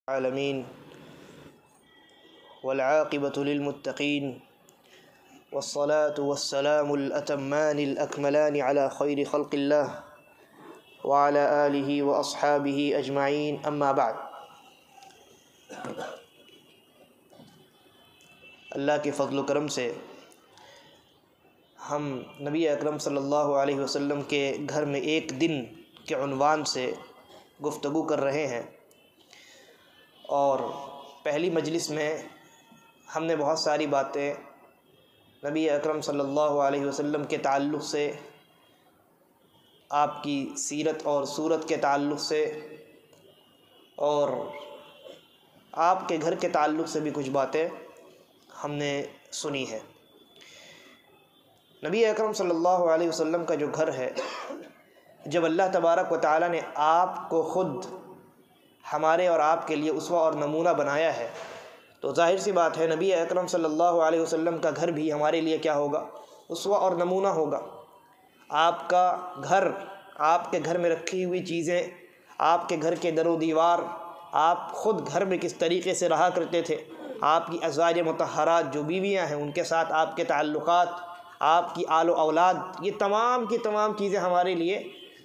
العالمین والعاقبۃ للمتقین والصلاة والسلام الأتمان الأكملان على خیر خلق اللہ وعلى آلہ واصحابہ اجمعین اما بعد۔ اللہ کے فضل و کرم سے ہم نبی اکرم صلی اللہ علیہ وسلم کے گھر میں ایک دن کے عنوان سے گفتگو کر رہے ہیں، اور پہلی مجلس میں ہم نے بہت ساری باتیں نبی اکرم صلی اللہ علیہ وسلم کے تعلق سے، آپ کی سیرت اور صورت کے تعلق سے، اور آپ کے گھر کے تعلق سے بھی کچھ باتیں ہم نے سنی ہیں۔ نبی اکرم صلی اللہ علیہ وسلم کا جو گھر ہے، جب اللہ تبارک و تعالی نے آپ کو خود ہمارے اور آپ کے لیے اسوہ اور نمونہ بنایا ہے، تو ظاہر سی بات ہے نبی اکرم صلی اللہ علیہ وسلم کا گھر بھی ہمارے لیے کیا ہوگا؟ اسوہ اور نمونہ ہوگا۔ آپ کا گھر، آپ کے گھر میں رکھی ہوئی چیزیں، آپ کے گھر کے در و دیوار، آپ خود گھر میں کس طریقے سے رہا کرتے تھے، آپ کی ازواج مطہرات جو بیویاں ہیں ان کے ساتھ آپ کے تعلقات، آپ کی آل و اولاد، یہ تمام کی تمام چیزیں ہمارے لیے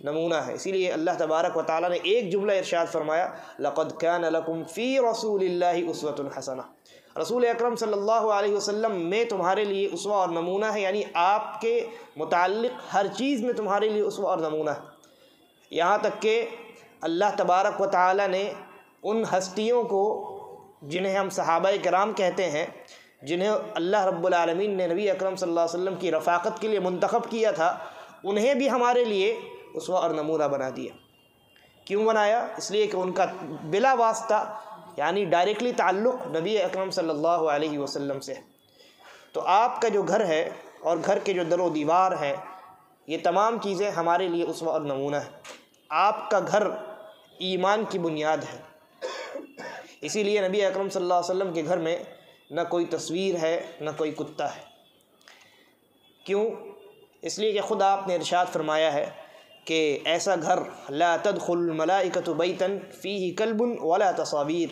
نمونہ ہے۔ اسی لیے اللہ تبارک و تعالیٰ نے ایک جملہ ارشاد فرمایا، لَقَدْ كَانَ لَكُمْ فِي رَسُولِ اللَّهِ أُسْوَةٌ حَسَنَةٌ۔ رسول اکرم صلی اللہ علیہ وسلم میں تمہارے لیے اسوہ اور نمونہ ہے، یعنی آپ کے متعلق ہر چیز میں تمہارے لیے اسوہ اور نمونہ ہے۔ یہاں تک کہ اللہ تبارک و تعالیٰ نے ان ہستیوں کو جنہیں ہم صحابہ کرام کہتے ہیں، جنہیں اللہ رب العالمین نے نبی اکرم صلی اللہ علیہ وسلم کی رفاقت کے لیے منتخب کیا تھا، انہیں بھی ہمارے لیے اسوہ اور نمونہ بنا دیا۔ کیوں بنایا؟ اس لیے کہ ان کا بلا واسطہ یعنی ڈائریکٹلی تعلق نبی اکرم صلی اللہ علیہ وسلم سے ہے۔ تو آپ کا جو گھر ہے اور گھر کے جو در و دیوار ہیں، یہ تمام چیزیں ہمارے لیے اسوہ اور نمونہ ہے۔ آپ کا گھر ایمان کی بنیاد ہے، اسی لیے نبی اکرم صلی اللہ علیہ وسلم کے گھر میں نہ کوئی تصویر ہے نہ کوئی کتا ہے۔ کیوں؟ اس لیے کہ خود آپ نے ارشاد فرمایا ہے کہ ایسا گھر لا تدخل الملائکۃ بیتا فیہ کلب ولا تصاویر،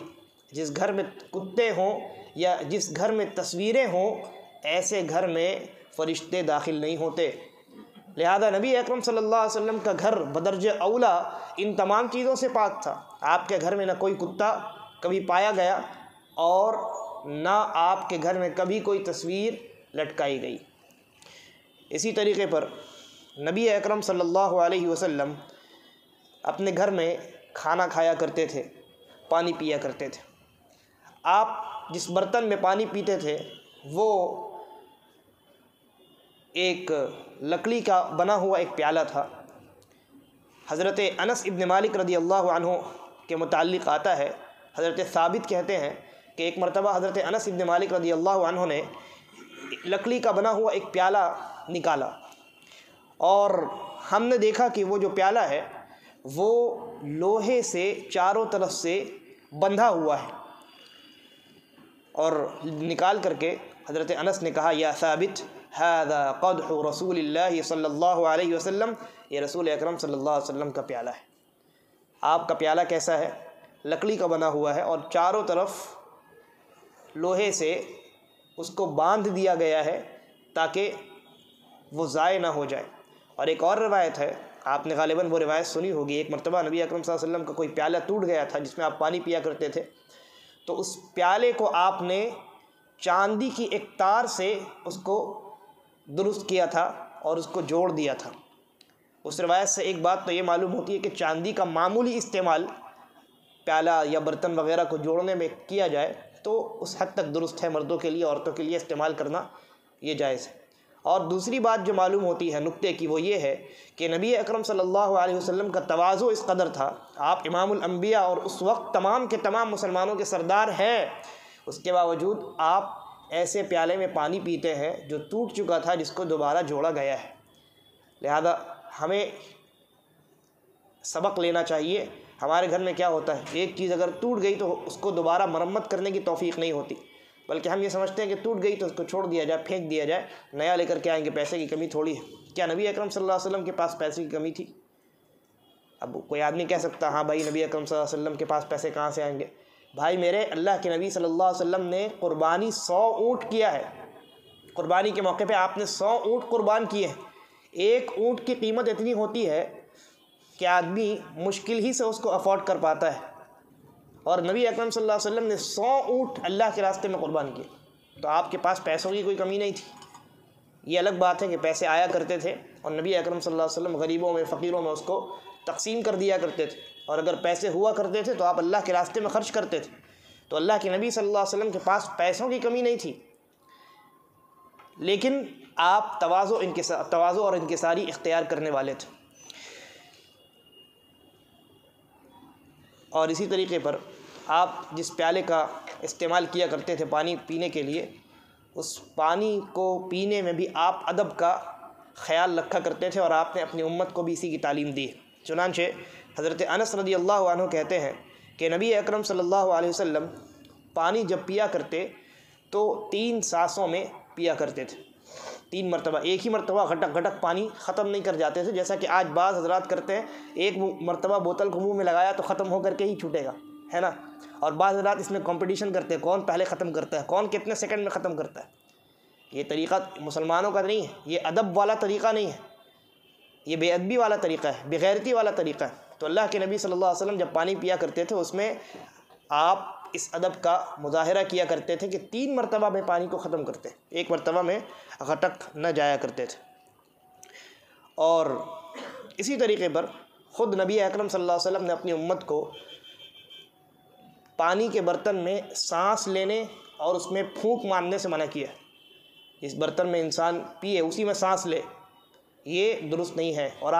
جس گھر میں کتے ہوں یا جس گھر میں تصویریں ہوں، ایسے گھر میں فرشتے داخل نہیں ہوتے۔ لہذا نبی اکرم صلی اللہ علیہ وسلم کا گھر بدرجہ اولا ان تمام چیزوں سے پاک تھا۔ آپ کے گھر میں نہ کوئی کتا کبھی پایا گیا اور نہ آپ کے گھر میں کبھی کوئی تصویر لٹکائی گئی۔ اسی طریقے پر نبی اکرم صلی اللہ علیہ وسلم اپنے گھر میں کھانا کھایا کرتے تھے، پانی پیا کرتے تھے۔ آپ جس برتن میں پانی پیتے تھے وہ ایک لکڑی کا بنا ہوا ایک پیالہ تھا۔ حضرت انس ابن مالک رضی اللہ عنہ کے متعلق آتا ہے، حضرت ثابت کہتے ہیں کہ ایک مرتبہ حضرت انس ابن مالک رضی اللہ عنہ نے لکڑی کا بنا ہوا ایک پیالہ نکالا، اور ہم نے دیکھا کہ وہ جو پیالہ ہے وہ لوہے سے چاروں طرف سے بندھا ہوا ہے، اور نکال کر کے حضرت انس نے کہا، یا ثابت ھذا قدح رسول اللہ صلی اللہ علیہ وسلم، یہ رسول اکرم صلی اللہ علیہ وسلم کا پیالہ ہے۔ آپ کا پیالہ کیسا ہے؟ لکڑی کا بنا ہوا ہے، اور چاروں طرف لوہے سے اس کو باندھ دیا گیا ہے تاکہ وہ ضائع نہ ہو جائے۔ اور ایک اور روایت ہے، آپ نے غالباً وہ روایت سنی ہوگی، ایک مرتبہ نبی اکرم صلی اللہ علیہ وسلم کا کوئی پیالہ ٹوٹ گیا تھا جس میں آپ پانی پیا کرتے تھے، تو اس پیالے کو آپ نے چاندی کی ایک تار سے اس کو درست کیا تھا اور اس کو جوڑ دیا تھا۔ اس روایت سے ایک بات تو یہ معلوم ہوتی ہے کہ چاندی کا معمولی استعمال پیالہ یا برتن وغیرہ کو جوڑنے میں کیا جائے تو اس حد تک درست ہے، مردوں کے لیے عورتوں کے لیے استعمال کرنا یہ جائز ہے۔ اور دوسری بات جو معلوم ہوتی ہے نکتے کی، وہ یہ ہے کہ نبی اکرم صلی اللہ علیہ وسلم کا تواضع اس قدر تھا، آپ امام الانبیاء اور اس وقت تمام کے تمام مسلمانوں کے سردار ہیں، اس کے باوجود آپ ایسے پیالے میں پانی پیتے ہیں جو ٹوٹ چکا تھا، جس کو دوبارہ جوڑا گیا ہے۔ لہذا ہمیں سبق لینا چاہیے۔ ہمارے گھر میں کیا ہوتا ہے، ایک چیز اگر ٹوٹ گئی تو اس کو دوبارہ مرمت کرنے کی توفیق نہیں ہوتی، بلکہ ہم یہ سمجھتے ہیں کہ ٹوٹ گئی تو اس کو چھوڑ دیا جائے، پھینک دیا جائے، نیا لے کر کے آئیں گے، پیسے کی کمی تھوڑی ہے۔ کیا نبی اکرم صلی اللہ علیہ وسلم کے پاس پیسے کی کمی تھی؟ اب کوئی آدمی کہہ سکتا ہاں بھائی نبی اکرم صلی اللہ علیہ وسلم کے پاس پیسے کہاں سے آئیں گے؟ بھائی میرے، اللہ کے نبی صلی اللہ علیہ وسلم نے قربانی 100 اونٹ کیا ہے، قربانی کے موقع پہ آپ نے 100 اونٹ قربان کیے ہیں۔ ایک اونٹ کی قیمت اتنی ہوتی ہے کہ آدمی مشکل ہی سے اس کو افورڈ کر پاتا ہے، اور نبی اکرم صلی اللہ علیہ وسلم نے 100 اونٹ اللہ کے راستے میں قربان کیے، تو آپ کے پاس پیسوں کی کوئی کمی نہیں تھی۔ یہ الگ بات ہے کہ پیسے آیا کرتے تھے اور نبی اکرم صلی اللہ علیہ وسلم غریبوں میں، فقیروں میں اس کو تقسیم کر دیا کرتے تھے، اور اگر پیسے ہوا کرتے تھے تو آپ اللہ کے راستے میں خرچ کرتے تھے۔ تو اللہ کے نبی صلی اللہ علیہ وسلم کے پاس پیسوں کی کمی نہیں تھی، لیکن آپ تواضع اور انکساری اختیار کرنے والے تھے۔ اور اسی طریقے پر آپ جس پیالے کا استعمال کیا کرتے تھے پانی پینے کے لیے، اس پانی کو پینے میں بھی آپ ادب کا خیال رکھا کرتے تھے، اور آپ نے اپنی امت کو بھی اسی کی تعلیم دی۔ چنانچہ حضرت انس رضی اللہ عنہ کہتے ہیں کہ نبی اکرم صلی اللہ علیہ وسلم پانی جب پیا کرتے تو 3 سانسوں میں پیا کرتے تھے، 3 مرتبہ، ایک ہی مرتبہ گھٹک گھٹک پانی ختم نہیں کر جاتے تھے، جیسا کہ آج بعض حضرات کرتے ہیں، ایک مرتبہ بوتل کو منہ میں لگایا تو ختم ہو کر کے ہی چھوٹے گا، ہے نا۔ اور بعض حضرات اس میں کمپٹیشن کرتے ہیں، کون پہلے ختم کرتا ہے، کون کتنے سیکنڈ میں ختم کرتا ہے۔ یہ طریقہ مسلمانوں کا نہیں ہے، یہ ادب والا طریقہ نہیں ہے، یہ بے ادبی والا طریقہ ہے، بے غیرتی والا طریقہ ہے۔ تو اللہ کے نبی صلی اللہ علیہ وسلم جب پانی پیا کرتے تھے اس میں آپ اس ادب کا مظاہرہ کیا کرتے تھے کہ 3 مرتبہ میں پانی کو ختم کرتے، ایک مرتبہ میں غٹک نہ جایا کرتے تھے۔ اور اسی طریقے پر خود نبی اکرم صلی اللہ علیہ وسلم نے اپنی امت کو پانی کے برتن میں سانس لینے اور اس میں پھونک مارنے سے منع کیا۔ اس برتن میں انسان پیے اسی میں سانس لے، یہ درست نہیں ہے۔ اور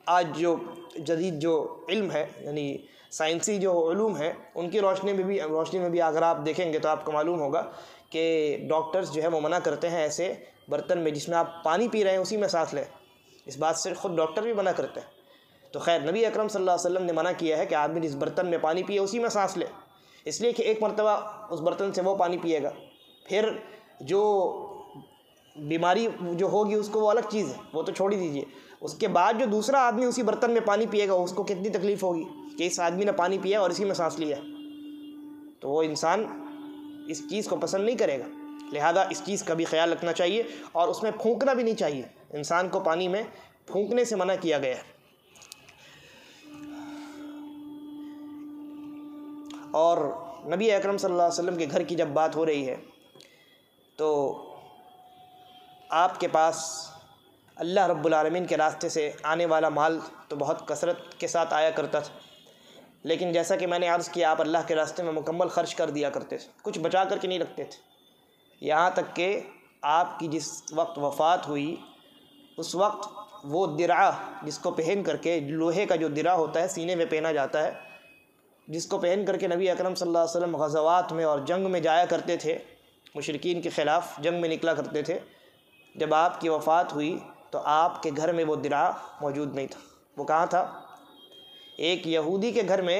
آج جو جدید جو علم ہے، یعنی سائنسی جو علوم ہیں، ان کی روشنی میں بھی اگر آپ دیکھیں گے تو آپ کو معلوم ہوگا کہ ڈاکٹرز جو ہے وہ منع کرتے ہیں ایسے برتن میں جس میں آپ پانی پی رہے ہیں اسی میں سانس لیں، اس بات سے خود ڈاکٹر بھی منع کرتے ہیں۔ تو خیر، نبی اکرم صلی اللہ علیہ وسلم نے منع کیا ہے کہ آدمی جس برتن میں پانی پیے اسی میں سانس لے، اس لیے کہ ایک مرتبہ اس برتن سے وہ پانی پیے گا، پھر جو بیماری جو ہوگی اس کو وہ الگ چیز ہے، وہ تو چھوڑ ہی دیجیے، اس کے بعد جو دوسرا آدمی اسی برتن میں پانی پیے گا اس کو کتنی تکلیف ہوگی کہ اس آدمی نے پانی پیا اور اسی میں سانس لیا، تو وہ انسان اس چیز کو پسند نہیں کرے گا۔ لہذا اس چیز کا بھی خیال رکھنا چاہیے، اور اس میں پھونکنا بھی نہیں چاہیے، انسان کو پانی میں پھونکنے سے منع کیا گیا ہے۔ اور نبی اکرم صلی اللہ علیہ وسلم کے گھر کی جب بات ہو رہی ہے تو آپ کے پاس اللہ رب العالمین کے راستے سے آنے والا مال تو بہت کثرت کے ساتھ آیا کرتا تھا، لیکن جیسا کہ میں نے عرض کیا، آپ اللہ کے راستے میں مکمل خرچ کر دیا کرتے تھے، کچھ بچا کر کے نہیں رکھتے تھے۔ یہاں تک کہ آپ کی جس وقت وفات ہوئی اس وقت وہ درع جس کو پہن کر کے، لوہے کا جو درع ہوتا ہے سینے میں پہنا جاتا ہے، جس کو پہن کر کے نبی اکرم صلی اللہ علیہ وسلم غزوات میں اور جنگ میں جایا کرتے تھے، مشرکین کے خلاف جنگ میں نکلا کرتے تھے، جب آپ کی وفات ہوئی تو آپ کے گھر میں وہ درع موجود نہیں تھا۔ وہ کہاں تھا؟ ایک یہودی کے گھر میں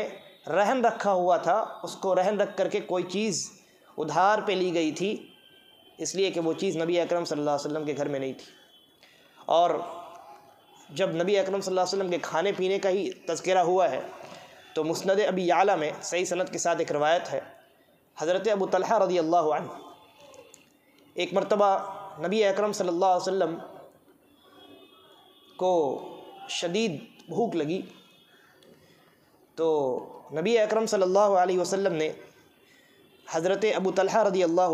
رہن رکھا ہوا تھا، اس کو رہن رکھ کر کے کوئی چیز ادھار پہ لی گئی تھی، اس لیے کہ وہ چیز نبی اکرم صلی اللہ علیہ وسلم کے گھر میں نہیں تھی۔ اور جب نبی اکرم صلی اللہ علیہ وسلم کے کھانے پینے کا ہی تذکرہ ہوا ہے تو مسند ابی یعلا میں صحیح سند کے ساتھ ایک روایت ہے، حضرت ابو طلحہ رضی اللہ عنہ، ایک مرتبہ نبی اکرم صلی اللہ علیہ وسلم کو شدید بھوک لگی، تو نبی اکرم صلی اللہ علیہ وسلم نے حضرت ابو طلحہ رضی اللہ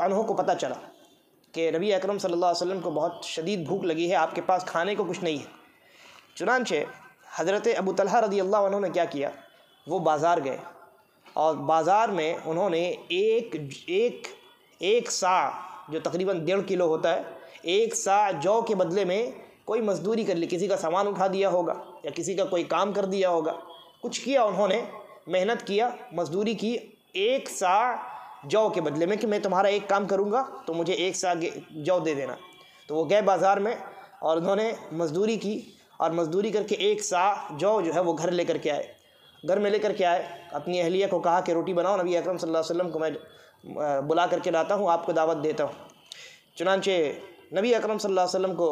عنہ کو پتہ چلا کہ نبی اکرم صلی اللہ علیہ وسلم کو بہت شدید بھوک لگی ہے، آپ کے پاس کھانے کو کچھ نہیں ہے۔ چنانچہ حضرت ابو طلحہ رضی اللہ عنہ نے کیا کیا، وہ بازار گئے، اور بازار میں انہوں نے ایک سا جو تقریباً 1.5 کلو ہوتا ہے، 1 سا جو کے بدلے میں کوئی مزدوری کر لی، کسی کا سامان اٹھا دیا ہوگا یا کسی کا کوئی کام کر دیا ہوگا، کچھ کیا انہوں نے، محنت کیا، مزدوری کی، 1 سا جو کے بدلے میں کہ میں تمہارا ایک کام کروں گا تو مجھے 1 سا جو دے دینا۔ تو وہ گئے بازار میں اور انہوں نے مزدوری کی، اور مزدوری کر کے 1 سا جو ہے وہ گھر لے کر کے آئے، گھر میں لے کر کے آئے، اپنی اہلیہ کو کہا کہ روٹی بناؤ، نبی اکرم صلی اللہ علیہ وسلم کو میں بلا کر کے لاتا ہوں، آپ کو دعوت دیتا ہوں۔ چنانچہ نبی اکرم صلی اللہ علیہ وسلم کو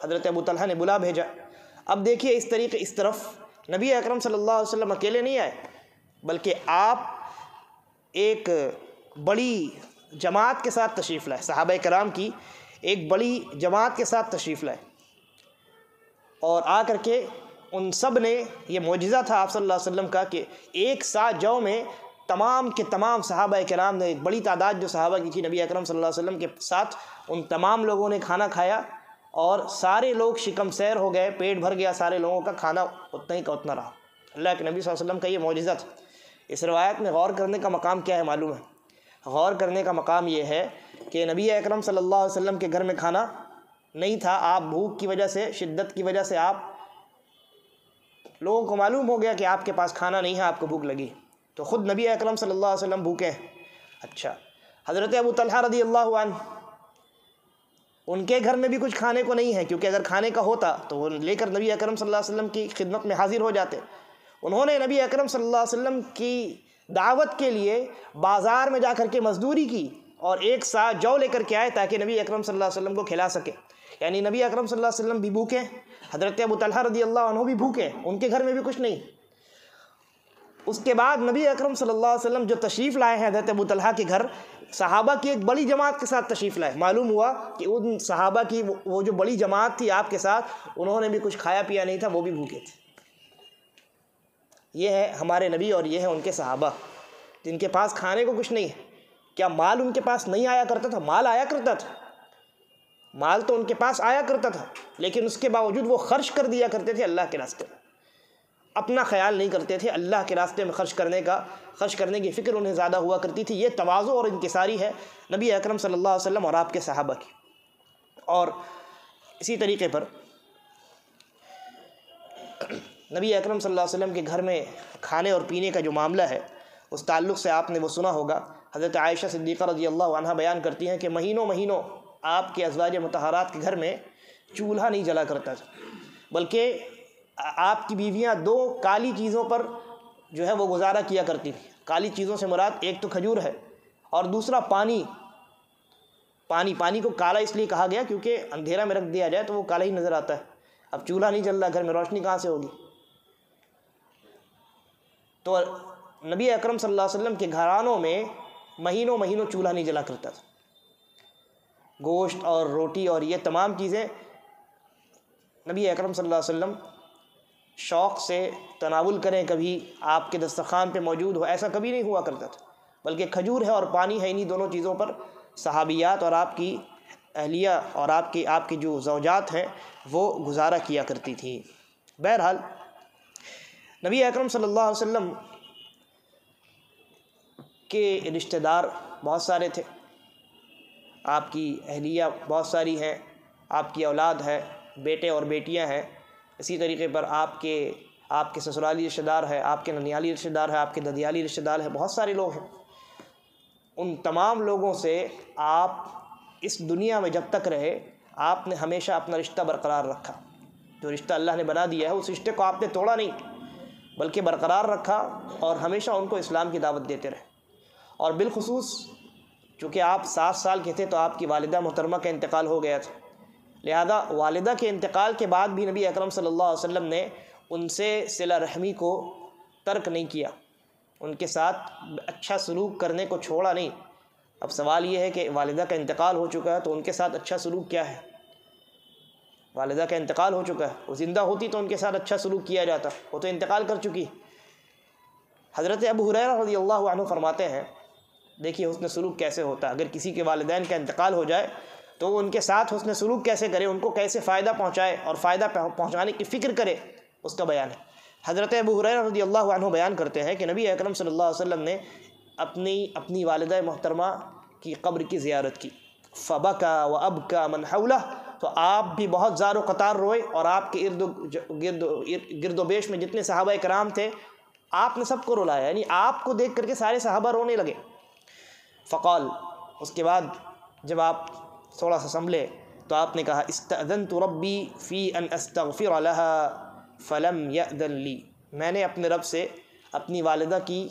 حضرت ابو طلحہ نے بلا بھیجا، اب دیکھیے اس طرف نبی اکرم صلی اللہ علیہ وسلم اکیلے نہیں آئے، بلکہ آپ ایک بڑی جماعت کے ساتھ تشریف لائے، صحابہ کرام کی ایک بڑی جماعت کے ساتھ تشریف لائے، اور آ کر کے ان سب نے، یہ معجزہ تھا آپ صلی اللہ علیہ وسلم کا کہ ایک ساتھ جو میں تمام کے تمام صحابہ کرام نے، ایک بڑی تعداد جو صحابہ کی تھی نبی اکرم صلی اللہ علیہ وسلم کے ساتھ، ان تمام لوگوں نے کھانا کھایا اور سارے لوگ شکم سیر ہو گئے، پیٹ بھر گیا سارے لوگوں کا، کھانا اتنا ہی کا اتنا رہا۔ اللہ کے نبی صلی اللہ علیہ وسلم کا یہ معجزہ تھا۔ اس روایت میں غور کرنے کا مقام کیا ہے معلوم ہے؟ غور کرنے کا مقام یہ ہے کہ نبی اکرم صلی اللہ علیہ وسلم کے گھر میں کھانا نہیں تھا، آپ بھوک کی وجہ سے، شدت کی وجہ سے آپ لوگوں کو معلوم ہو گیا کہ آپ کے پاس کھانا نہیں ہے، آپ کو بھوک لگی، تو خود نبی اکرم صلی اللہ علیہ وسلم بھوکے ہیں۔ اچھا، حضرت ابو طلحہ رضی اللہ عنہ، ان کے گھر میں بھی کچھ کھانے کو نہیں ہے، کیونکہ اگر کھانے کا ہوتا تو وہ لے کر نبی اکرم صلی اللہ علیہ وسلم کی خدمت میں حاضر ہو جاتے۔ انہوں نے نبی اکرم صلی اللہ علیہ وسلم کی دعوت کے لیے بازار میں جا کر کے مزدوری کی اور ایک سا جو لے کر کے آئے تاکہ نبی اکرم صلی اللہ علیہ وسلم کو کھلا سکے۔ یعنی نبی اکرم صلی اللہ علیہ وسلم بھی بھوکے، حضرت ابو طلحہ رضی اللہ عنہ بھی بھوکے، ان کے گھر میں بھی کچھ نہیں۔ اس کے بعد نبی اکرم صلی اللہ علیہ وسلم جو تشریف لائے ہیں حضرت ابو طلحہ کے گھر، صحابہ کی ایک بڑی جماعت کے ساتھ تشریف لائے۔ معلوم ہوا کہ ان صحابہ کی وہ جو بڑی جماعت تھی آپ کے ساتھ، انہوں نے بھی کچھ کھایا پیا نہیں تھا، وہ بھی بھوکے تھے۔ یہ ہے ہمارے نبی اور یہ ہے ان کے صحابہ جن کے پاس کھانے کو کچھ نہیں ہے۔ کیا مال ان کے پاس نہیں آیا کرتا تھا؟ مال آیا کرتا تھا، مال تو ان کے پاس آیا کرتا تھا، لیکن اس کے باوجود وہ خرچ کر دیا کرتے تھے اللہ کے راستے میں، اپنا خیال نہیں کرتے تھے، اللہ کے راستے میں خرچ کرنے کی فکر انہیں زیادہ ہوا کرتی تھی۔ یہ تواضع اور انکساری ہے نبی اکرم صلی اللہ علیہ وسلم اور آپ کے صحابہ کی۔ اور اسی طریقے پر نبی اکرم صلی اللہ علیہ وسلم کے گھر میں کھانے اور پینے کا جو معاملہ ہے، اس تعلق سے آپ نے وہ سنا ہوگا، حضرت عائشہ صدیقہ رضی اللہ عنہا بیان کرتی ہیں کہ مہینوں آپ کے ازواج مطہرات کے گھر میں چولہا نہیں جلا کرتا تھا، بلکہ آپ کی بیویاں 2 کالی چیزوں پر جو ہے وہ گزارا کیا کرتی تھیں۔ کالی چیزوں سے مراد ایک تو کھجور ہے اور دوسرا پانی کو کالا اس لیے کہا گیا کیونکہ اندھیرا میں رکھ دیا جائے تو وہ کالا ہی نظر آتا ہے۔ اب چولہا نہیں جل رہا گھر میں، روشنی کہاں سے ہوگی؟ تو نبی اکرم صلی اللہ علیہ وسلم کے گھرانوں میں مہینوں چولہا نہیں جلا کرتا تھا۔ گوشت اور روٹی اور یہ تمام چیزیں نبی اکرم صلی اللہ علیہ وسلم شوق سے تناول کریں، کبھی آپ کے دسترخوان پہ موجود ہو، ایسا کبھی نہیں ہوا کرتا تھا، بلکہ کھجور ہے اور پانی ہے، انہی دونوں چیزوں پر صحابیات اور آپ کی اہلیہ اور آپ کی جو زوجات ہیں وہ گزارا کیا کرتی تھیں۔ بہرحال نبی اکرم صلی اللہ علیہ وسلم کے رشتہ دار بہت سارے تھے، آپ کی اہلیہ بہت ساری ہیں، آپ کی اولاد ہے، بیٹے اور بیٹیاں ہیں، اسی طریقے پر آپ کے سسرالی رشتہ دار ہے، آپ کے ننیالی رشتہ دار ہے، آپ کے ددیالی رشتہ دار ہے، بہت سارے لوگ ہیں۔ ان تمام لوگوں سے آپ اس دنیا میں جب تک رہے، آپ نے ہمیشہ اپنا رشتہ برقرار رکھا۔ جو رشتہ اللہ نے بنا دیا ہے اس رشتے کو آپ نے توڑا نہیں، بلکہ برقرار رکھا اور ہمیشہ ان کو اسلام کی دعوت دیتے رہے۔ اور بالخصوص چونکہ آپ 7 سال کے تھے تو آپ کی والدہ محترمہ کا انتقال ہو گیا تھا، لہذا والدہ کے انتقال کے بعد بھی نبی اکرم صلی اللہ علیہ وسلم نے ان سے صلہ رحمی کو ترک نہیں کیا، ان کے ساتھ اچھا سلوک کرنے کو چھوڑا نہیں۔ اب سوال یہ ہے کہ والدہ کا انتقال ہو چکا ہے تو ان کے ساتھ اچھا سلوک کیا ہے؟ والدہ کا انتقال ہو چکا ہے، وہ زندہ ہوتی تو ان کے ساتھ اچھا سلوک کیا جاتا، وہ تو انتقال کر چکی۔ حضرت ابو ہریرہ رضی اللہ عنہ فرماتے ہیں، دیکھیے حسن سلوک کیسے ہوتا ہے، اگر کسی کے والدین کا انتقال ہو جائے تو وہ ان کے ساتھ حسن سلوک کیسے کرے، ان کو کیسے فائدہ پہنچائے اور فائدہ پہنچانے کی فکر کرے، اس کا بیان ہے۔ حضرت ابو ہریرہ رضی اللہ عنہ بیان کرتے ہیں کہ نبی اکرم صلی اللہ علیہ وسلم نے اپنی والدہ محترمہ کی قبر کی زیارت کی، فبکا وابکا من حولہ، تو آپ بھی بہت زار و قطار روئے اور آپ کے گرد و بیش میں جتنے صحابہ کرام تھے آپ نے سب کو رلایا، یعنی آپ کو دیکھ کر کے سارے صحابہ رونے لگے۔ فقال، اس کے بعد جب آپ تھوڑا سا سنبھلے تو آپ نے کہا، استأذنت ربی فی ان استغفر لها فلم یأذن لی، میں نے اپنے رب سے اپنی والدہ کی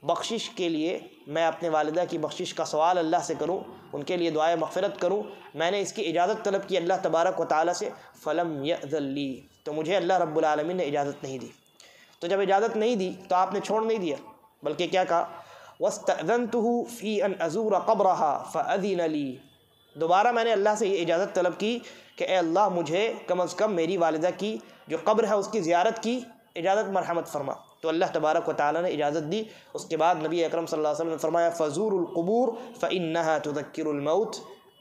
بخشش کے لیے میں اپنے والدہ کی بخشش کا سوال اللہ سے کروں، ان کے لیے دعائے مغفرت کروں، میں نے اس کی اجازت طلب کی اللہ تبارک و تعالیٰ سے، فلم یأذن لی، تو مجھے اللہ رب العالمین نے اجازت نہیں دی۔ تو جب اجازت نہیں دی تو آپ نے چھوڑ نہیں دیا، بلکہ کیا کہا، وَاسْتَأْذَنْتُهُ فِي أَنْ أَزُورَ قَبْرَهَا فَأَذِنَ لِي، دوبارہ میں نے اللہ سے یہ اجازت طلب کی کہ اے اللہ مجھے کم از کم میری والدہ کی جو قبر ہے اس کی زیارت کی اجازت مرحمت فرما، تو اللہ تبارک و تعالیٰ نے اجازت دی۔ اس کے بعد نبی اکرم صلی اللہ علیہ وسلم نے فرمایا فَزُورُوا الْقُبُورَ فَإِنَّهَا تُذَكِّرُ الْمَوْتَ،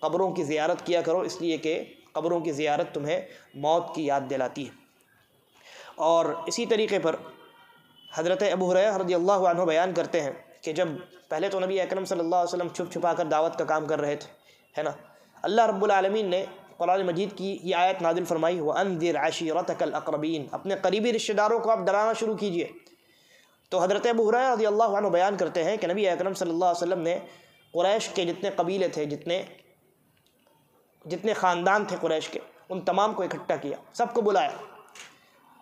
قبروں کی زیارت کیا کرو اس لیے کہ قبروں کی زیارت تمہیں موت کی یاد دلاتی ہے۔ اور اسی طریقے پر حضرت ابو ہریرہ رضی اللہ عنہ بیان کرتے ہیں کہ جب پہلے تو نبی اکرم صلی اللہ علیہ وسلم چھپ چھپا کر دعوت کا کام کر رہے تھے، ہے نا، اللہ رب العالمین نے قرآن مجید کی یہ آیت نازل فرمائی وَأَنذِرْ عَشِيرَتَكَ الْأَقْرَبِينَ، اپنے قریبی رشتہ داروں کو آپ ڈرانا شروع کیجئے۔ تو حضرت ابو ہریرہ رضی اللہ عنہ بیان کرتے ہیں کہ نبی اکرم صلی اللہ علیہ وسلم نے قریش کے جتنے قبیلے تھے، جتنے خاندان تھے قریش کے، ان تمام کو اکٹھا کیا، سب کو بلایا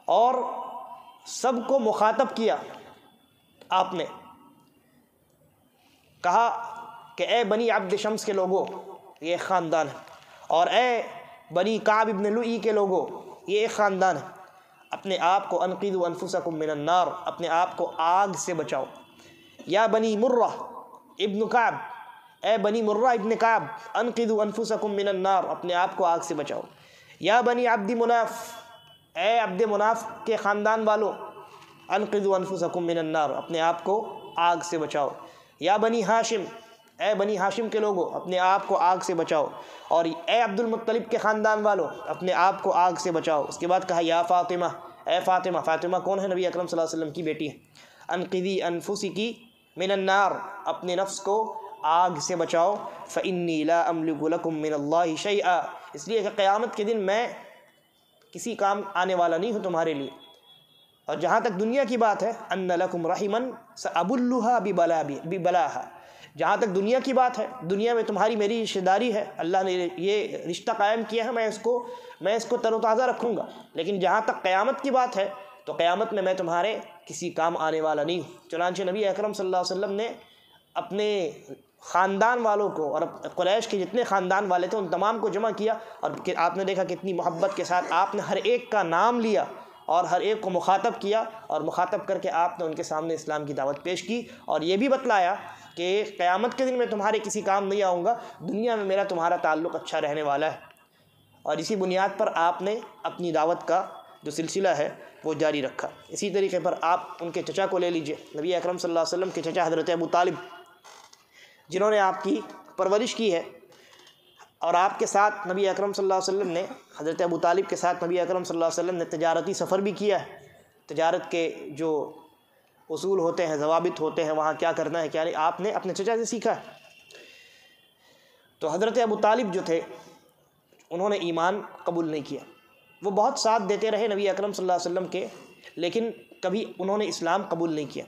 اور سب کو مخاطب کیا۔ آپ نے کہا کہ اے بنی عبد شمس کے لوگوں، یہ ایک خاندان ہے، اور اے بنی کعب ابن لؤی کے لوگوں، یہ ایک خاندان ہے، اپنے آپ کو انقذوا انفسکم من النار، اپنے آپ کو آگ سے بچاؤ۔ یا بنی مرہ ابن کعب، اے بنی مرہ ابن کعب، انقذوا انفسکم من النار، اپنے آپ کو آگ سے بچاؤ۔ یا بنی عبد مناف، اے عبد مناف کے خاندان والوں، انقذوا انفسکم من النار، اپنے آپ کو آگ سے بچاؤ۔ یا بنی ہاشم، اے بنی ہاشم کے لوگوں، اپنے آپ کو آگ سے بچاؤ۔ اور اے عبد المطلب کے خاندان والوں، اپنے آپ کو آگ سے بچاؤ۔ اس کے بعد کہا یا فاطمہ، اے فاطمہ، فاطمہ کون ہے؟ نبی اکرم صلی اللہ علیہ وسلم کی بیٹی ہے، انقذی انفسکی من النار، اپنے نفس کو آگ سے بچاؤ۔ فإنی لا املک لکم من اللہ شیئا، اس لیے کہ قیامت کے دن میں کسی کام آنے والا نہیں ہوں تمہارے لیے۔ اور جہاں تک دنیا کی بات ہے، ان لکم رحما سأبلھا ببلاھا، جہاں تک دنیا کی بات ہے، دنیا میں تمہاری میری رشتہ داری ہے، اللہ نے یہ رشتہ قائم کیا ہے، میں اس کو تر و تازہ رکھوں گا، لیکن جہاں تک قیامت کی بات ہے تو قیامت میں تمہارے کسی کام آنے والا نہیں ہوں۔ چنانچہ نبی اکرم صلی اللہ علیہ وسلم نے اپنے خاندان والوں کو اور قریش کے جتنے خاندان والے تھے ان تمام کو جمع کیا، اور آپ نے دیکھا کتنی محبت کے ساتھ آپ نے ہر ایک کا نام لیا اور ہر ایک کو مخاطب کیا، اور مخاطب کر کے آپ نے ان کے سامنے اسلام کی دعوت پیش کی، اور یہ بھی بتلایا کہ قیامت کے دن میں تمہارے کسی کام نہیں آؤں گا، دنیا میں میرا تمہارا تعلق اچھا رہنے والا ہے۔ اور اسی بنیاد پر آپ نے اپنی دعوت کا جو سلسلہ ہے وہ جاری رکھا۔ اسی طریقے پر آپ ان کے چچا کو لے لیجئے، نبی اکرم صلی اللہ علیہ وسلم کے چچا حضرت ابو طالب، جنہوں نے آپ کی پرورش کی ہے، اور آپ کے ساتھ نبی اکرم صلی اللہ علیہ وسلم نے، حضرت ابو طالب کے ساتھ نبی اکرم صلی اللہ علیہ وسلم نے تجارتی سفر بھی کیا ہے، تجارت کے جو اصول ہوتے ہیں، ضوابط ہوتے ہیں، وہاں کیا کرنا ہے کیا نہیں، آپ نے اپنے چچا سے سیکھا ہے۔ تو حضرت ابو طالب جو تھے انہوں نے ایمان قبول نہیں کیا، وہ بہت ساتھ دیتے رہے نبی اکرم صلی اللہ علیہ وسلم کے، لیکن کبھی انہوں نے اسلام قبول نہیں کیا۔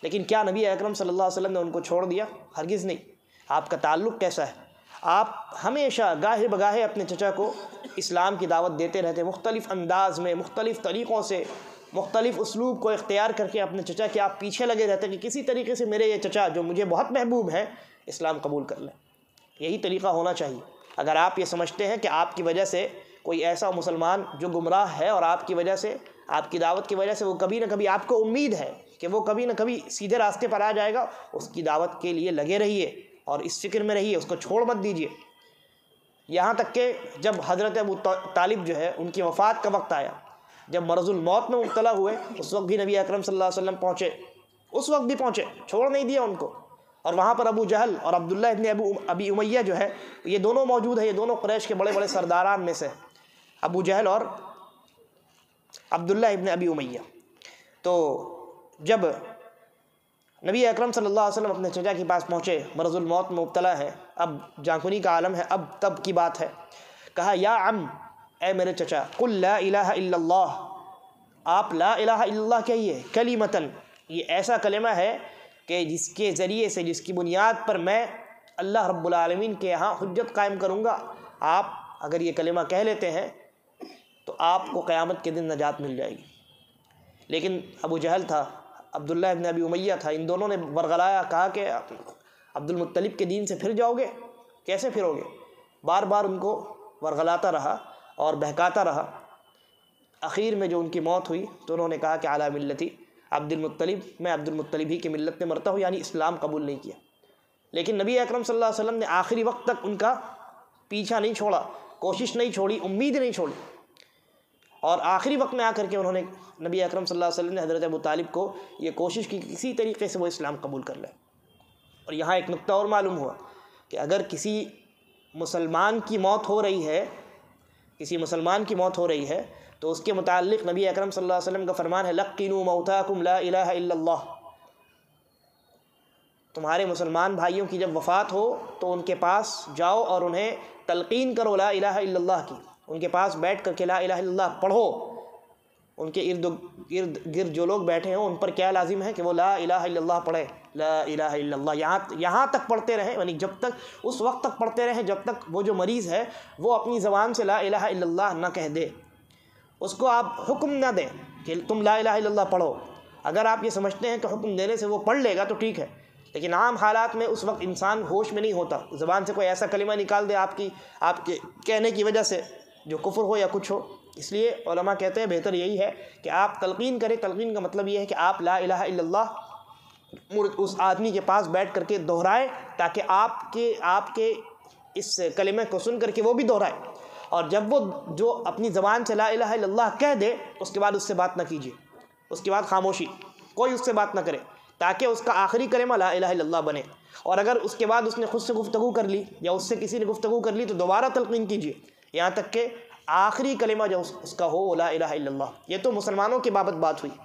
لیکن کیا نبی اکرم صلی اللہ علیہ وسلم نے ان کو چھوڑ دیا؟ ہرگز نہیں۔ آپ کا تعلق کیسا ہے؟ آپ ہمیشہ گاہے بگاہے اپنے چچا کو اسلام کی دعوت دیتے رہتے، مختلف انداز میں، مختلف طریقوں سے، مختلف اسلوب کو اختیار کر کے اپنے چچا کے آپ پیچھے لگے رہتے کہ کسی طریقے سے میرے یہ چچا جو مجھے بہت محبوب ہے اسلام قبول کر لیں۔ یہی طریقہ ہونا چاہیے۔ اگر آپ یہ سمجھتے ہیں کہ آپ کی وجہ سے کوئی ایسا مسلمان جو گمراہ ہے اور آپ کی وجہ سے، آپ کی دعوت کی وجہ سے وہ کبھی نہ کبھی، آپ کو امید ہے کہ وہ کبھی نہ کبھی سیدھے راستے پر آ جائے گا، اس کی دعوت کے لیے لگے رہیے اور اس فکر میں رہیے، اس کو چھوڑ مت دیجیے۔ یہاں تک کہ جب حضرت ابو طالب جو ہے ان کی وفات کا وقت آیا، جب مرض الموت میں مبتلا ہوئے، اس وقت بھی نبی اکرم صلی اللہ علیہ وسلم پہنچے، اس وقت بھی پہنچے، چھوڑ نہیں دیا ان کو۔ اور وہاں پر ابو جہل اور عبداللہ ابن ابی امیہ جو ہے یہ دونوں موجود ہیں، یہ دونوں قریش کے بڑے بڑے سرداران میں سے، ابو جہل اور عبداللہ ابن ابی امیہ۔ تو جب نبی اکرم صلی اللہ علیہ وسلم اپنے چچا کے پاس پہنچے، مرض الموت میں مبتلا ہے، اب جانکنی کا عالم ہے، اب تب کی بات ہے، کہا یا عم، اے میرے چچا، قل لا الہ الا اللہ، آپ لا الہ الا اللہ کہیے، کلمتاً، یہ ایسا کلمہ ہے کہ جس کے ذریعے سے، جس کی بنیاد پر میں اللہ رب العالمین کے یہاں حجت قائم کروں گا۔ آپ اگر یہ کلمہ کہہ لیتے ہیں تو آپ کو قیامت کے دن نجات مل جائے گی۔ لیکن ابو جہل تھا، عبداللہ ابن ابی امیہ تھا، ان دونوں نے ورغلایا، کہا کہ عبد المطلب کے دین سے پھر جاؤ گے؟ کیسے پھرو گے؟ بار بار ان کو ورغلاتا رہا اور بہکاتا رہا۔ اخیر میں جو ان کی موت ہوئی تو انہوں نے کہا کہ علی ملتی عبد المطلب، میں عبد المطلب ہی کی ملت میں مرتا ہوں، یعنی اسلام قبول نہیں کیا۔ لیکن نبی اکرم صلی اللہ علیہ وسلم نے آخری وقت تک ان کا پیچھا نہیں چھوڑا، کوشش نہیں چھوڑی، امید نہیں چھوڑی، اور آخری وقت میں آ کر کے انہوں نے، نبی اکرم صلی اللہ علیہ وسلم نے حضرت ابو طالب کو یہ کوشش کی کسی طریقے سے وہ اسلام قبول کر لے۔ اور یہاں ایک نقطہ اور معلوم ہوا کہ اگر کسی مسلمان کی موت ہو رہی ہے، کسی مسلمان کی موت ہو رہی ہے، تو اس کے متعلق نبی اکرم صلی اللہ علیہ وسلم کا فرمان ہے لقنوا موتاکم لا الہ الا اللہ۔ تمہارے مسلمان بھائیوں کی جب وفات ہو تو ان کے پاس جاؤ اور انہیں تلقین کرو لا الہ الا اللہ کی، ان کے پاس بیٹھ کر کے لا الہ الا اللہ پڑھو۔ ان کے ارد گرد جو لوگ بیٹھے ہیں ان پر کیا لازم ہے کہ وہ لا الہ الا اللہ پڑھے، لا الہ الا اللہ، یہاں تک پڑھتے رہیں، یعنی جب تک، اس وقت تک پڑھتے رہیں جب تک وہ جو مریض ہے وہ اپنی زبان سے لا الہ الا اللہ نہ کہہ دے۔ اس کو آپ حکم نہ دیں کہ تم لا الہ الا اللہ پڑھو۔ اگر آپ یہ سمجھتے ہیں کہ حکم دینے سے وہ پڑھ لے گا تو ٹھیک ہے، لیکن عام حالات میں اس وقت انسان ہوش میں نہیں ہوتا، زبان سے کوئی ایسا کلمہ نکال دے آپ کے کہنے کی وجہ سے جو کفر ہو یا کچھ ہو۔ اس لیے علماء کہتے ہیں بہتر یہی ہے کہ آپ تلقین کریں۔ تلقین کا مطلب یہ ہے کہ آپ لا الہ الا اللہ اس آدمی کے پاس بیٹھ کر کے دہرائیں، تاکہ آپ کے اس کلمے کو سن کر کے وہ بھی دہرائے، اور جب وہ جو اپنی زبان سے لا الہ الا اللہ کہہ دے اس کے بعد اس سے بات نہ کیجیے، اس کے بعد خاموشی، کوئی اس سے بات نہ کرے، تاکہ اس کا آخری کلمہ لا الہ الا اللہ بنے۔ اور اگر اس کے بعد اس نے خود سے گفتگو کر لی یا اس سے کسی نے گفتگو کر لی تو دوبارہ تلقین کیجیے، یہاں تک کہ آخری کلمہ جو اس کا ہو لا الہ الا اللہ۔ یہ تو مسلمانوں کی بابت بات ہوئی۔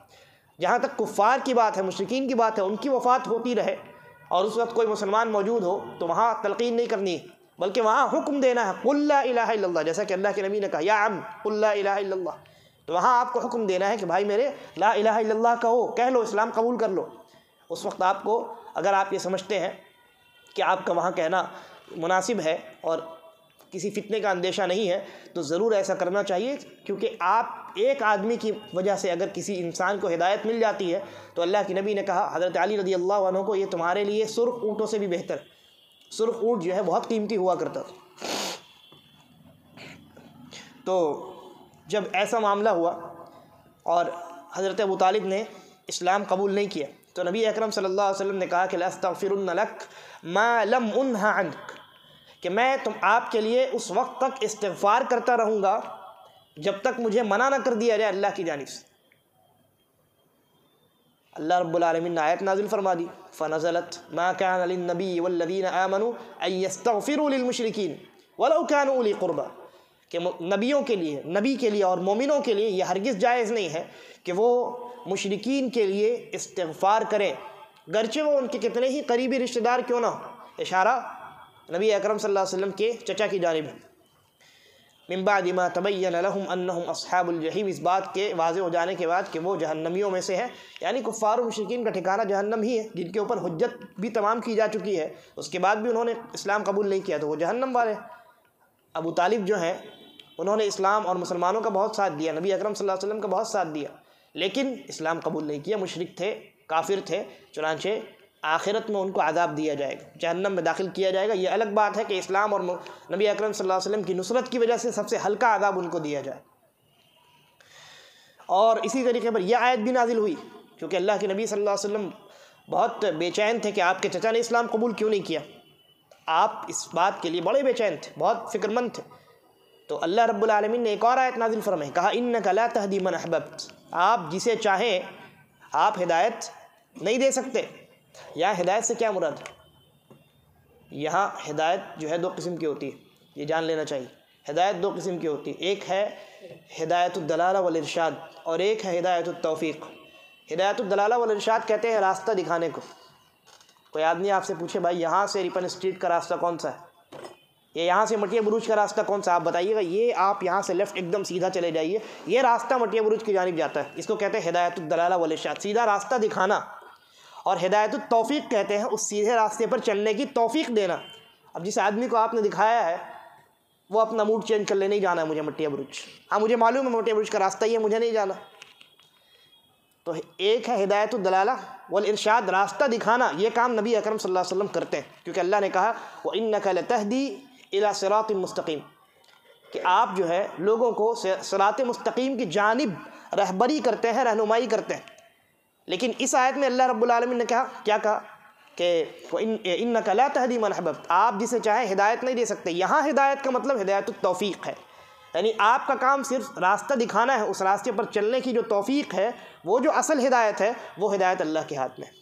جہاں تک کفار کی بات ہے، مشرکین کی بات ہے، ان کی وفات ہوتی رہے اور اس وقت کوئی مسلمان موجود ہو تو وہاں تلقین نہیں کرنی ہے، بلکہ وہاں حکم دینا ہے قل لا الہ الا اللہ، جیسا کہ اللہ کے نبی نے کہا یا عم قل لا الہ الا اللہ، تو وہاں آپ کو حکم دینا ہے کہ بھائی میرے لا الہ الا اللہ کہو، کہہ لو، اسلام قبول کر لو۔ اس وقت آپ کو، اگر آپ یہ سمجھتے ہیں کہ آپ کا وہاں کہنا مناسب ہے اور کسی فتنے کا اندیشہ نہیں ہے تو ضرور ایسا کرنا چاہیے، کیونکہ آپ ایک آدمی کی وجہ سے اگر کسی انسان کو ہدایت مل جاتی ہے تو اللہ کے نبی نے کہا حضرت علی رضی اللہ عنہ کو، یہ تمہارے لیے سرخ اونٹوں سے بھی بہتر ہے۔ سرخ اونٹ جو ہے بہت قیمتی ہوا کرتا تھا۔ تو جب ایسا معاملہ ہوا اور حضرت ابو طالب نے اسلام قبول نہیں کیا تو نبی اکرم صلی اللہ علیہ وسلم نے کہا کہ لَأَسْتَغْفِرُنَّ لَكَ مَا لَمْ أُنْهَ عَنْكَ، کہ میں آپ کے لیے اس وقت تک استغفار کرتا رہوں گا جب تک مجھے منع نہ کر دیا جائے اللہ کی جانب سے۔ اللہ رب العالمین نے آیت نازل فرما دی فنزلت ما كان للنبي والذين آمنوا ان يستغفروا للمشركين ولو كانوا اولي قربى، کہ نبیوں کے لیے، نبی کے لیے اور مومنوں کے لیے یہ ہرگز جائز نہیں ہے کہ وہ مشرکین کے لیے استغفار کریں، گرچہ وہ ان کے کتنے ہی قریبی رشتہ دار کیوں نہ ہو۔ اشارہ نبی اکرم صلی اللہ علیہ وسلم کے چچا کی جانب ہے۔ من بعد ما تبین لهم انہم اصحاب الجحیم، اس بات کے واضح ہو جانے کے بعد کہ وہ جہنمیوں میں سے ہیں، یعنی کفار و مشرکین کا ٹھکانہ جہنم ہی ہے، جن کے اوپر حجت بھی تمام کی جا چکی ہے، اس کے بعد بھی انہوں نے اسلام قبول نہیں کیا تو وہ جہنم والے۔ ابو طالب جو ہیں انہوں نے اسلام اور مسلمانوں کا بہت ساتھ دیا، نبی اکرم صلی اللہ علیہ وسلم کا بہت ساتھ دیا، لیکن اسلام قبول نہیں کیا، مشرک تھے، کافر تھے، چنانچہ آخرت میں ان کو عذاب دیا جائے گا، جہنم میں داخل کیا جائے گا۔ یہ الگ بات ہے کہ اسلام اور نبی اکرم صلی اللہ علیہ وسلم کی نصرت کی وجہ سے سب سے ہلکا عذاب ان کو دیا جائے۔ اور اسی طریقے پر یہ آیت بھی نازل ہوئی کیونکہ اللہ کے نبی صلی اللہ علیہ وسلم بہت بے چین تھے کہ آپ کے چچا نے اسلام قبول کیوں نہیں کیا، آپ اس بات کے لیے بڑے بے چین تھے، بہت فکر مند تھے۔ تو اللہ رب العالمین نے ایک اور آیت نازل فرمائی، کہا انک لا تہدی من احببت، آپ جسے چاہیں آپ ہدایت نہیں دے سکتے۔ یہاں ہدایت سے کیا مراد ہے؟ یہاں ہدایت جو ہے دو قسم کی ہوتی ہے، یہ جان لینا چاہیے۔ ہدایت دو قسم کی ہوتی ہے، ایک ہے ہدایت الدلالہ والارشاد اور ایک ہے ہدایت التوفیق۔ ہدایت الدلالہ والارشاد کہتے ہیں راستہ دکھانے کو۔ کوئی آدمی آپ سے پوچھے بھائی یہاں سے ریپن اسٹریٹ کا راستہ کون سا ہے، یا یہاں سے مٹیا بروج کا راستہ کون سا، آپ بتائیے گا یہ آپ یہاں سے لیفٹ ایک دم سیدھا چلے جائیے، یہ راستہ مٹیا بروج کی جانب جاتا ہے، اس کو کہتے ہیں ہدایت الدلالہ والارشاد، سیدھا راستہ دکھانا۔ اور ہدایت التوفیق کہتے ہیں اس سیدھے راستے پر چلنے کی توفیق دینا۔ اب جس آدمی کو آپ نے دکھایا ہے وہ اپنا موڈ چینج کر لے، نہیں جانا ہے مجھے مٹیا بروج، ہاں مجھے معلوم ہے مٹیا بروج کا راستہ ہی ہے، مجھے نہیں جانا، تو ایک ہے ہدایت الدلالہ والارشاد، راستہ دکھانا، یہ کام نبی اکرم صلی اللہ علیہ وسلم کرتے ہیں، کیونکہ اللہ نے کہا وَإِنَّكَ لَتَهْدِي إِلَى صِرَاطٍ مُسْتَقِيمٍ، کہ آپ جو ہے لوگوں کو صراط مستقیم کی جانب رہبری کرتے ہیں، رہنمائی کرتے ہیں۔ لیکن اس آیت میں اللہ رب العالمین نے کہا، کیا کہا کہ إِنَّكَ لَا تَهْدِي مَنْ أَحْبَبْتَ، آپ جسے چاہیں ہدایت نہیں دے سکتے۔ یہاں ہدایت کا مطلب ہدایت التوفیق ہے، یعنی آپ کا کام صرف راستہ دکھانا ہے، اس راستے پر چلنے کی جو توفیق ہے، وہ جو اصل ہدایت ہے وہ ہدایت اللہ کے ہاتھ میں ہے۔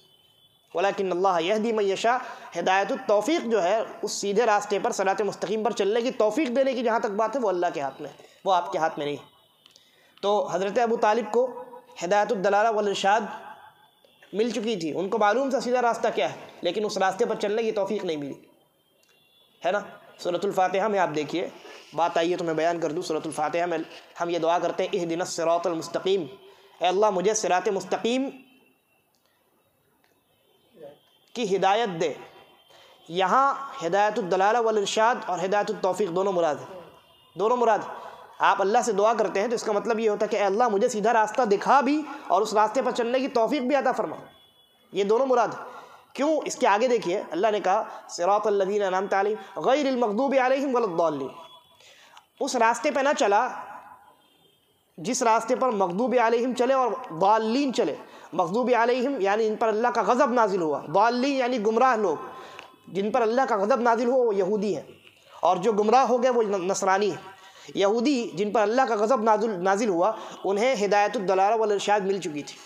وَلَكِنَّ اللَّهَ يَهْدِي مَن يَشَاءُ، ہدایت التوفیق جو ہے اس سیدھے راستے پر صراط مستقیم پر چلنے کی توفیق دینے کی جہاں تک بات ہے وہ اللہ کے ہاتھ میں ہے، وہ آپ کے ہاتھ میں نہیں ہے۔ تو حضرت ابو طالب کو ہدایت الدلالہ والارشاد مل چکی تھی، ان کو معلوم تھا سیدھا راستہ کیا ہے، لیکن اس راستے پر چلنے کی توفیق نہیں ملی، ہے نا۔ سورۃ الفاتحہ میں آپ دیکھیے، بات آئیے تو میں بیان کر دوں۔ سورۃ الفاتحہ میں ہم یہ دعا کرتے ہیں اہدنا الصراط المستقیم، اے اللہ مجھے صراط مستقیم کی ہدایت دے۔ یہاں ہدایت الدلالہ والارشاد اور ہدایت التوفیق دونوں مراد ہیں، دونوں مراد ہیں۔ آپ اللہ سے دعا کرتے ہیں تو اس کا مطلب یہ ہوتا ہے کہ اے اللہ مجھے سیدھا راستہ دکھا بھی اور اس راستے پر چلنے کی توفیق بھی عطا فرما، یہ دونوں مراد ہیں۔ کیوں؟ اس کے آگے دیکھیے اللہ نے کہا صراط الذین انعمت علیہم غیر المغضوب علیہم ولا الضالین، اس راستے پہ نہ چلا جس راستے پر مغضوب علیہم چلے اور ضالین چلے۔ مغضوب علیہم یعنی ان پر اللہ کا غضب نازل ہوا، ضالین یعنی گمراہ لوگ جن پر اللہ کا غضب نازل ہوا وہ یہودی ہیں، اور جو گمراہ ہو گئے وہ نصرانی ہیں۔ یہودی جن پر اللہ کا غضب نازل ہوا انہیں ہدایت الدلالہ والارشاد مل چکی تھی،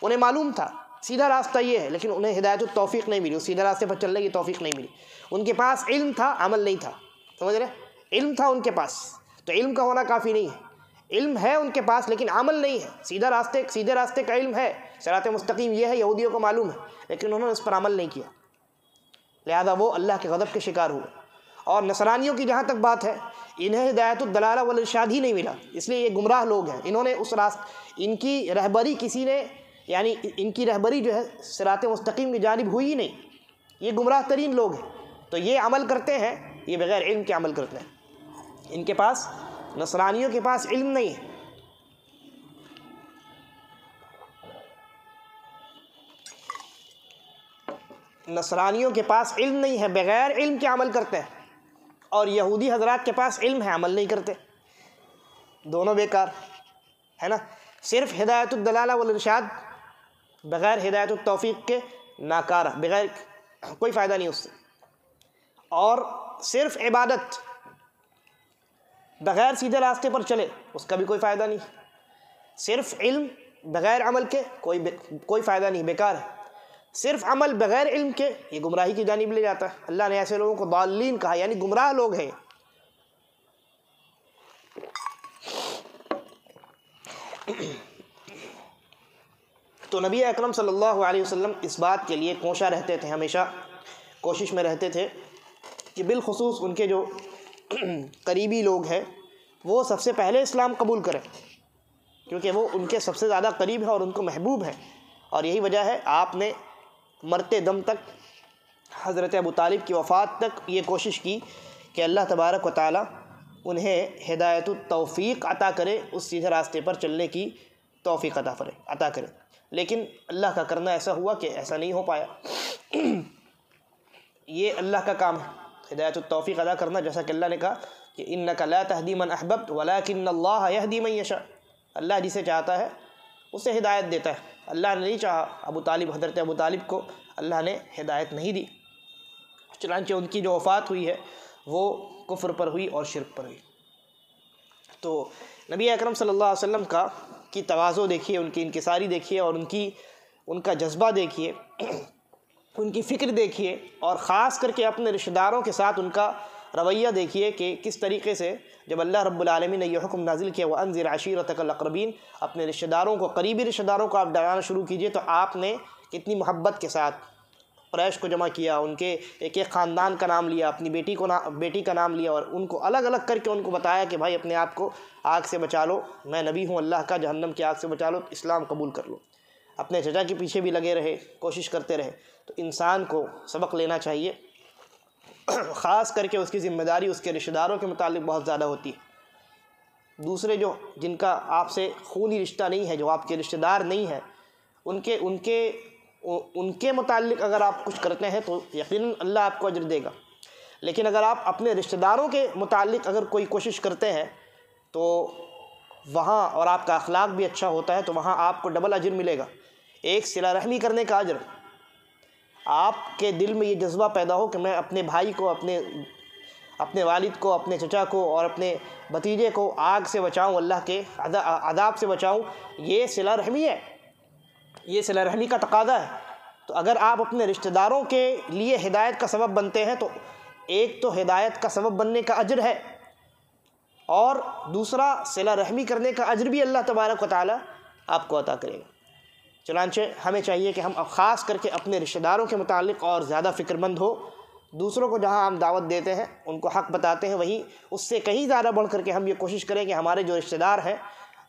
انہیں معلوم تھا سیدھا راستہ یہ ہے، لیکن انہیں ہدایت التوفیق نہیں ملی، اس سیدھے راستے پر چلنے کی توفیق نہیں ملی۔ ان کے پاس علم تھا، عمل نہیں تھا، سمجھ رہے؟ علم تھا ان کے پاس، تو علم کا ہونا کافی نہیں ہے، علم ہے ان کے پاس لیکن عمل نہیں ہے۔ سیدھے راستے کا علم ہے، صراط مستقیم یہ ہے، یہودیوں کو معلوم ہے، لیکن انہوں نے اس پر عمل نہیں کیا، لہذا وہ اللہ کے غضب کے شکار ہوئے۔ اور نصرانیوں کی جہاں تک بات ہے، انہیں ہدایت الدلالہ والارشاد ہی نہیں ملا، اس لیے یہ گمراہ لوگ ہیں۔ انہوں نے اس ان کی رہبری کسی نے، یعنی ان کی رہبری جو ہے صراط مستقیم کی جانب ہوئی ہی نہیں، یہ گمراہ ترین لوگ ہیں۔ تو یہ عمل کرتے ہیں، یہ بغیر علم کے عمل کرتے ہیں، ان کے پاس، نصرانیوں کے پاس علم نہیں ہے۔ نصرانیوں کے پاس علم نہیں ہے، بغیر علم کے عمل کرتے ہیں، اور یہودی حضرات کے پاس علم ہے، عمل نہیں کرتے، دونوں بیکار، ہے نا۔ صرف ہدایت الدلالہ والارشاد بغیر ہدایت التوفیق کے ناکارہ، بغیر کوئی فائدہ نہیں اس سے۔ اور صرف عبادت بغیر سیدھے راستے پر چلے اس کا بھی کوئی فائدہ نہیں۔ صرف علم بغیر عمل کے کوئی فائدہ نہیں، بیکار ہے۔ صرف عمل بغیر علم کے یہ گمراہی کی جانب لے جاتا ہے۔ اللہ نے ایسے لوگوں کو ضالین کہا، یعنی گمراہ لوگ ہیں۔ تو نبی اکرم صلی اللہ علیہ وسلم اس بات کے لیے کوشاں رہتے تھے، ہمیشہ کوشش میں رہتے تھے کہ بالخصوص ان کے جو قریبی لوگ ہیں وہ سب سے پہلے اسلام قبول کریں، کیونکہ وہ ان کے سب سے زیادہ قریب ہے اور ان کو محبوب ہے۔ اور یہی وجہ ہے آپ نے مرتے دم تک، حضرت ابو طالب کی وفات تک یہ کوشش کی کہ اللہ تبارک و تعالی انہیں ہدایت التوفیق عطا کرے، اس سیدھے راستے پر چلنے کی توفیق عطا کرے۔ لیکن اللہ کا کرنا ایسا ہوا کہ ایسا نہیں ہو پایا۔ یہ اللہ کا کام ہے ہدایت التوفیق عطا کرنا، جیسا کہ اللہ نے کہا کہ انک لا تہدی من احببت ولکن اللہ یہدی من یشاء، اللہ جسے چاہتا ہے اسے ہدایت دیتا ہے۔ اللہ نے نہیں چاہا حضرت ابو طالب کو اللہ نے ہدایت نہیں دی، چنانچہ ان کی جو وفات ہوئی ہے وہ کفر پر ہوئی اور شرک پر ہوئی۔ تو نبی اکرم صلی اللہ علیہ وسلم کی تواضع دیکھیے، ان کی انکساری دیکھیے، اور ان کا جذبہ دیکھیے، ان کی فکر دیکھیے، اور خاص کر کے اپنے رشتہ داروں کے ساتھ ان کا رویہ دیکھیے کہ کس طریقے سے جب اللہ رب العالمین نے یہ حکم نازل کیا وَأَنذِرْ عَشِيرَتَكَ الْأَقْرَبِينَ، اپنے رشتہ داروں کو، قریبی رشتہ داروں کو آپ ڈرانا شروع کیجئے، تو آپ نے کتنی محبت کے ساتھ قریش کو جمع کیا، ان کے ایک ایک خاندان کا نام لیا، اپنی بیٹی کا نام لیا، اور ان کو الگ الگ کر کے ان کو بتایا کہ بھائی اپنے آپ کو آگ سے بچا لو، میں نبی ہوں اللہ کا، جہنم کی آگ سے بچا لو، اسلام قبول کر لو۔ اپنے چچا کے پیچھے بھی لگے رہے، کوشش کرتے رہے۔ تو انسان کو سبق لینا چاہیے، خاص کر کے اس کی ذمہ داری اس کے رشتہ داروں کے متعلق بہت زیادہ ہوتی ہے۔ دوسرے جن کا آپ سے خونی رشتہ نہیں ہے، جو آپ کے رشتہ دار نہیں ہے، ان کے متعلق اگر آپ کچھ کرتے ہیں تو یقیناً اللہ آپ کو اجر دے گا، لیکن اگر آپ اپنے رشتہ داروں کے متعلق اگر کوئی کوشش کرتے ہیں تو وہاں، اور آپ کا اخلاق بھی اچھا ہوتا ہے، تو وہاں آپ کو ڈبل اجر ملے گا۔ ایک صلہ رحمی کرنے کا اجر، آپ کے دل میں یہ جذبہ پیدا ہو کہ میں اپنے بھائی کو، اپنے والد کو، اپنے چچا کو اور اپنے بھتیجے کو آگ سے بچاؤں، اللہ کے عذاب سے بچاؤں، یہ صلہ رحمی ہے، یہ صلہ رحمی کا تقاضا ہے۔ تو اگر آپ اپنے رشتہ داروں کے لیے ہدایت کا سبب بنتے ہیں تو ایک تو ہدایت کا سبب بننے کا اجر ہے، اور دوسرا صلہ رحمی کرنے کا اجر بھی اللہ تبارک و تعالی آپ کو عطا کرے گا۔ چنانچہ ہمیں چاہیے کہ ہم خاص کر کے اپنے رشتہ داروں کے متعلق اور زیادہ فکر مند ہو، دوسروں کو جہاں ہم دعوت دیتے ہیں، ان کو حق بتاتے ہیں، وہیں اس سے کہیں زیادہ بڑھ کر کے ہم یہ کوشش کریں کہ ہمارے جو رشتہ دار ہیں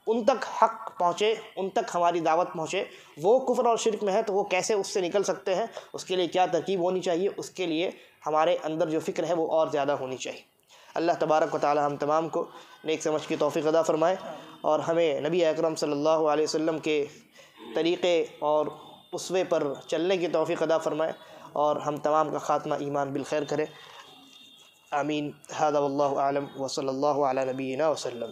ان تک حق پہنچے، ان تک ہماری دعوت پہنچے۔ وہ کفر اور شرک میں ہے تو وہ کیسے اس سے نکل سکتے ہیں، اس کے لیے کیا ترکیب ہونی چاہیے، اس کے لیے ہمارے اندر جو فکر ہے وہ اور زیادہ ہونی چاہیے۔ اللہ تبارک و تعالی ہم تمام کو نیک سمجھ کی توفیق عطا فرمائے، اور ہمیں نبی اکرم صلی اللہ علیہ وسلم کے طریقے اور اسوے پر چلنے کی توفیق عطا فرمائے، اور ہم تمام کا خاتمہ ایمان بالخیر کرے۔ آمین۔ ھذا واللہ اعلم وصلی اللہ علی نبینا وسلم۔